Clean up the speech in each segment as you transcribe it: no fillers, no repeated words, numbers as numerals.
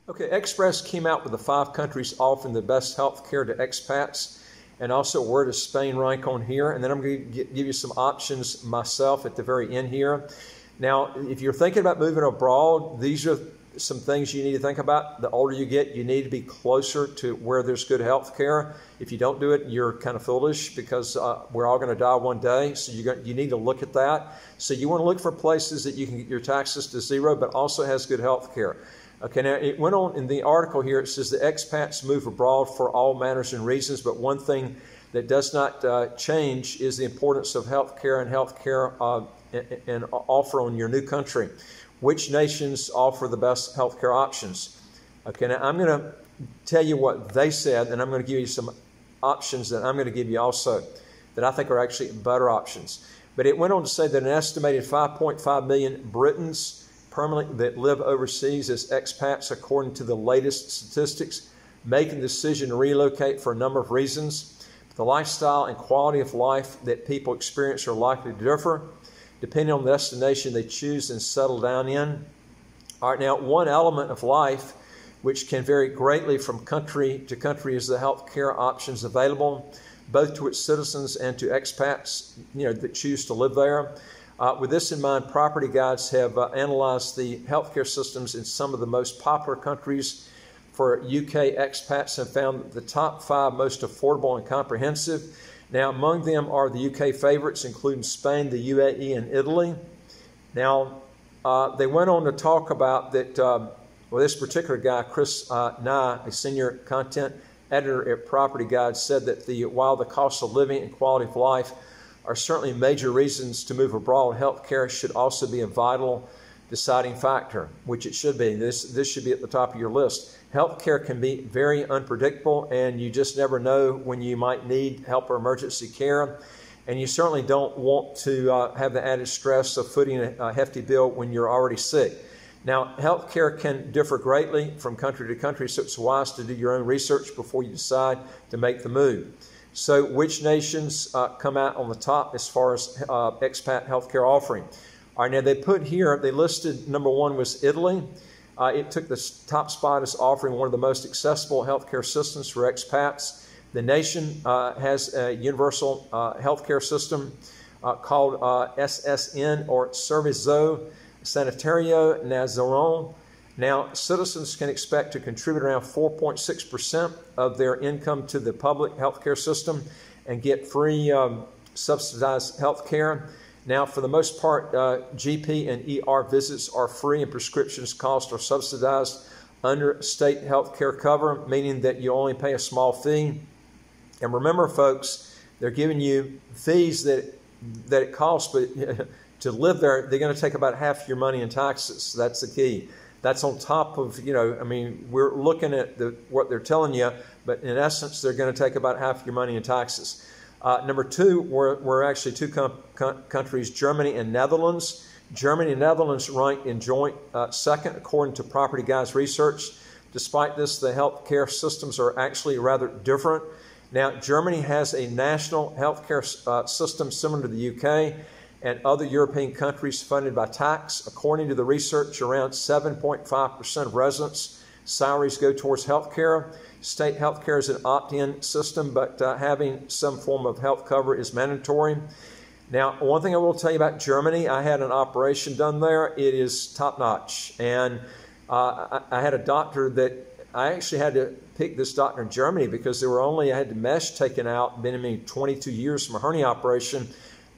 Okay, Express came out with the 5 countries offering the best health care to expats, and also where does Spain rank on here. And then I'm going to give you some options myself at the very end here. Now, if you're thinking about moving abroad, these are some things you need to think about. The older you get, you need to be closer to where there's good health care. If you don't do it, you're kind of foolish, because we're all going to die one day. So you need to look at that. So you want to look for places that you can get your taxes to zero, but also has good health care. Okay, now it went on in the article here. It says the expats move abroad for all manners and reasons, but one thing that does not change is the importance of health care and health care and offer on your new country. Which nations offer the best health care options? Okay, now I'm going to tell you what they said, and I'm going to give you some options that I'm going to give you also that I think are actually better options. But it went on to say that an estimated 5.5 million Britons permanently that live overseas as expats, according to the latest statistics, making the decision to relocate for a number of reasons. The lifestyle and quality of life that people experience are likely to differ depending on the destination they choose and settle down in. All right, now one element of life which can vary greatly from country to country is the health care options available, both to its citizens and to expats, that choose to live there. With this in mind, property guides have analyzed the healthcare systems in some of the most popular countries for UK expats and found the top 5 most affordable and comprehensive. Now, among them are the UK favorites, including Spain, the UAE, and Italy. Now, they went on to talk about that, this particular guy, Chris Nye, a senior content editor at Property Guide, said that while the cost of living and quality of life are certainly major reasons to move abroad, healthcare should also be a vital deciding factor, which it should be. This should be at the top of your list. Healthcare can be very unpredictable, and you just never know when you might need help or emergency care. And you certainly don't want to have the added stress of footing a hefty bill when you're already sick. Now, healthcare can differ greatly from country to country, so it's wise to do your own research before you decide to make the move. So which nations come out on the top as far as expat healthcare offering? All right, now they put here, they listed number 1 was Italy. It took the top spot as offering one of the most accessible healthcare systems for expats. The nation has a universal healthcare system called SSN, or Servizio Sanitario Nazionale. Now, citizens can expect to contribute around 4.6% of their income to the public healthcare system and get free subsidized health care. Now, for the most part, GP and ER visits are free and prescriptions costs are subsidized under state health care cover, meaning that you only pay a small fee. And remember, folks, they're giving you fees that it costs, but to live there, they're going to take about half your money in taxes. That's the key. That's on top of, we're looking at what they're telling you, but in essence, they're going to take about half your money in taxes. Number 2, we're actually 2 countries, Germany and Netherlands. Germany and Netherlands rank in joint second, according to Property Guide's research. Despite this, the healthcare systems are actually rather different. Now, Germany has a national healthcare system similar to the UK and other European countries funded by tax. According to the research, around 7.5% of residents' salaries go towards health care. State health care is an opt-in system, but having some form of health cover is mandatory. Now, one thing I will tell you about Germany, I had an operation done there. It is top-notch. And I had a doctor that I actually had to pick this doctor in Germany because I had the mesh taken out, been in me 22 years from a hernia operation.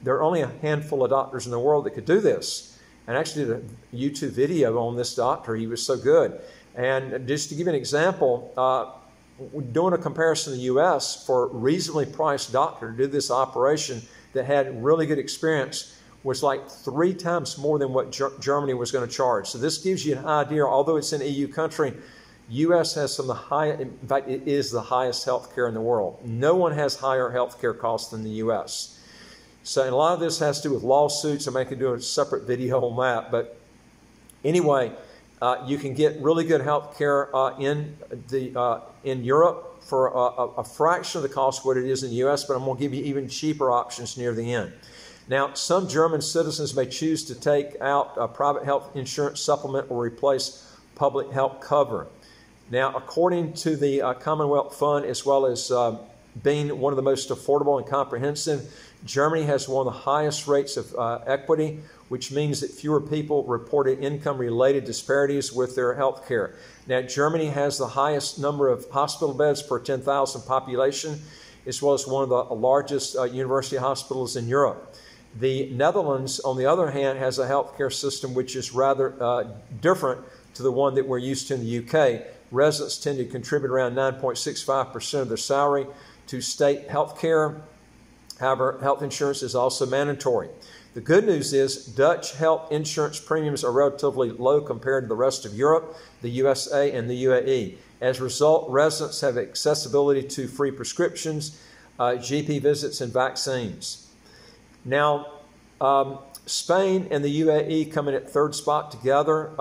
There are only a handful of doctors in the world that could do this. And I actually did a YouTube video on this doctor. He was so good. And just to give you an example, doing a comparison in the U.S. for a reasonably priced doctor to do this operation that had really good experience was like 3 times more than what Germany was going to charge. So this gives you an idea, although it's an EU country, U.S. has some of the highest, in fact, it is the highest health care in the world. No one has higher health care costs than the U.S. So and a lot of this has to do with lawsuits. I can do a separate video on that. But anyway, you can get really good health care in Europe for a fraction of the cost of what it is in the U.S., but I'm going to give you even cheaper options near the end. Now, some German citizens may choose to take out a private health insurance supplement or replace public health cover. Now, according to the Commonwealth Fund, as well as being one of the most affordable and comprehensive, Germany has one of the highest rates of equity, which means that fewer people reported income-related disparities with their health care. Now, Germany has the highest number of hospital beds per 10,000 population, as well as one of the largest university hospitals in Europe. The Netherlands, on the other hand, has a healthcare system which is rather different to the one that we're used to in the UK. Residents tend to contribute around 9.65% of their salary to state health care. However, health insurance is also mandatory. The good news is Dutch health insurance premiums are relatively low compared to the rest of Europe, the USA, and the UAE. As a result, residents have accessibility to free prescriptions, GP visits, and vaccines. Now, Spain and the UAE come in at third spot together,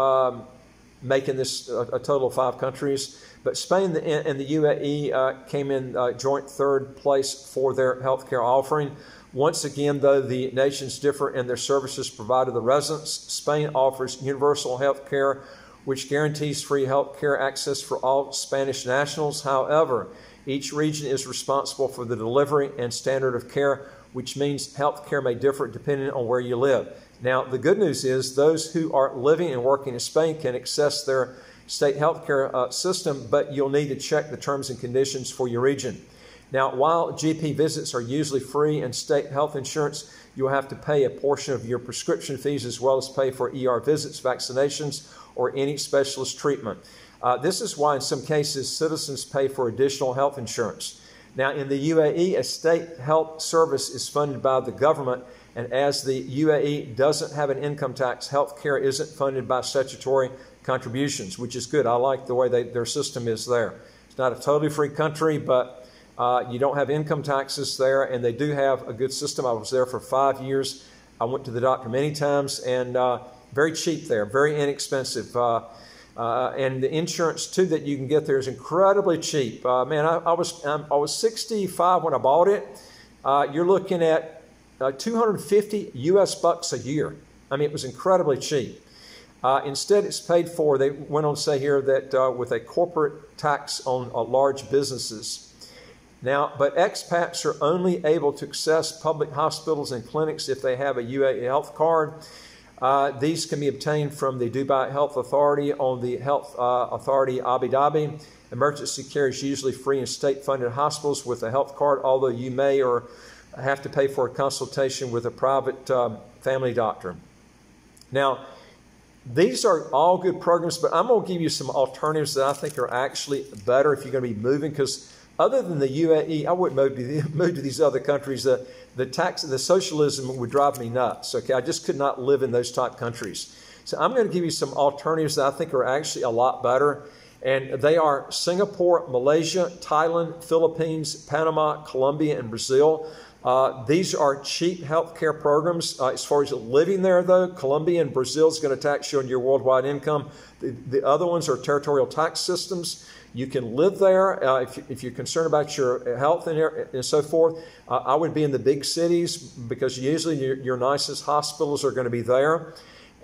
making this a total of 5 countries. But Spain and the UAE came in joint third place for their healthcare offering. Once again, though the nations differ in their services provided to the residents, Spain offers universal health care, which guarantees free health care access for all Spanish nationals. However, each region is responsible for the delivery and standard of care, which means health care may differ depending on where you live. Now, the good news is those who are living and working in Spain can access their state health care system, but you'll need to check the terms and conditions for your region. Now, while GP visits are usually free and state health insurance, you'll have to pay a portion of your prescription fees as well as pay for ER visits, vaccinations, or any specialist treatment. This is why in some cases citizens pay for additional health insurance. Now, in the UAE, a state health service is funded by the government, and as the UAE doesn't have an income tax, health care isn't funded by statutory contributions, which is good. I like the way their system is there. It's not a totally free country, but you don't have income taxes there, and they do have a good system. I was there for 5 years. I went to the doctor many times, and very cheap there, very inexpensive. And the insurance, too, that you can get there is incredibly cheap. Man, I was 65 when I bought it. You're looking at 250 US bucks a year. I mean, it was incredibly cheap. Instead, it's paid for, they went on to say here, that with a corporate tax on large businesses. Now, but expats are only able to access public hospitals and clinics if they have a UAE health card. These can be obtained from the Dubai Health Authority on the Health Authority Abu Dhabi. Emergency care is usually free in state-funded hospitals with a health card, although you may or have to pay for a consultation with a private family doctor. Now, these are all good programs, but I'm going to give you some alternatives that I think are actually better if you're going to be moving, because other than the UAE, I wouldn't move to these other countries. The socialism would drive me nuts. Okay, I just could not live in those type countries. So I'm going to give you some alternatives that I think are actually a lot better, and they are Singapore, Malaysia, Thailand, Philippines, Panama, Colombia, and Brazil. These are cheap healthcare programs. As far as living there, though, Colombia and Brazil is going to tax you on your worldwide income. The other ones are territorial tax systems. You can live there if you're concerned about your health and so forth. I would be in the big cities because usually your nicest hospitals are going to be there,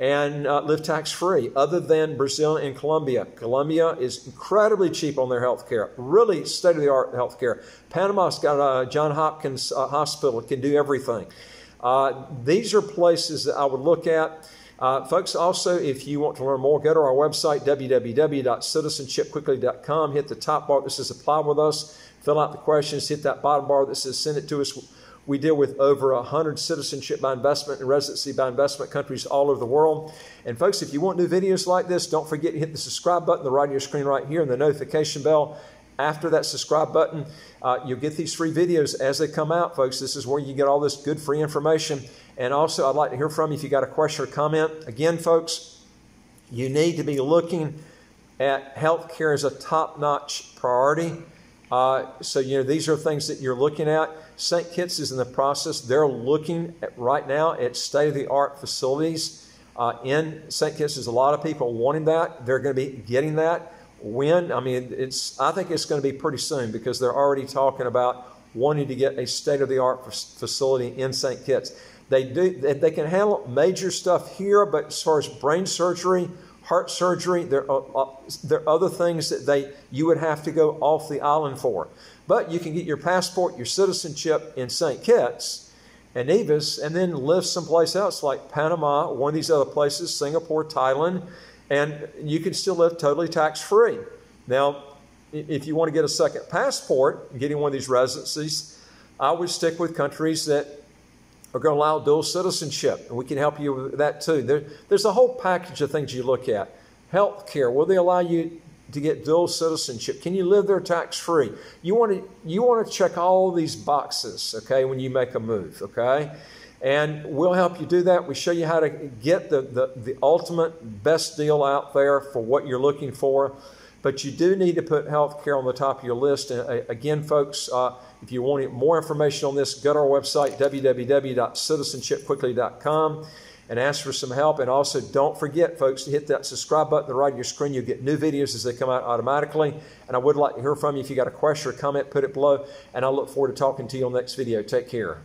and live tax-free, other than Brazil and Colombia. Colombia is incredibly cheap on their health care, really state-of-the-art health care. Panama's got a Johns Hopkins hospital, can do everything. These are places that I would look at. Folks, also, if you want to learn more, go to our website, www.citizenshipquickly.com. Hit the top bar that says Apply with Us. Fill out the questions. Hit that bottom bar that says Send it to us. We deal with over 100 citizenship by investment and residency by investment countries all over the world. And folks, if you want new videos like this, don't forget to hit the subscribe button, the right of your screen right here, and the notification bell. After that subscribe button, you'll get these free videos as they come out, folks. This is where you get all this good free information. And also, I'd like to hear from you if you got a question or comment. Again, folks, you need to be looking at healthcare as a top-notch priority. So, these are things that you're looking at. St. Kitts is in the process. They're looking right now at state-of-the-art facilities in St. Kitts. There's a lot of people wanting that. They're going to be getting that. When? I mean, I think it's going to be pretty soon, because they're already talking about wanting to get a state-of-the-art facility in St. Kitts. They can handle major stuff here, but as far as brain surgery, heart surgery. There are other things that you would have to go off the island for. But you can get your passport, your citizenship in St. Kitts and Nevis, and then live someplace else like Panama, one of these other places, Singapore, Thailand, and you can still live totally tax-free. Now, if you want to get a second passport, getting one of these residencies, I would stick with countries that are going to allow dual citizenship, and we can help you with that too. There's a whole package of things you look at. Health care, will they allow you to get dual citizenship? Can you live there tax-free? You want to check all these boxes, okay, when you make a move, okay? And we'll help you do that. We show you how to get the ultimate best deal out there for what you're looking for. But you do need to put health care on the top of your list. And again, folks, if you want more information on this, go to our website, www.citizenshipquickly.com, and ask for some help. And also, don't forget, folks, to hit that subscribe button on the right of your screen. You'll get new videos as they come out automatically. And I would like to hear from you. If you got a question or comment, put it below. And I look forward to talking to you on the next video. Take care.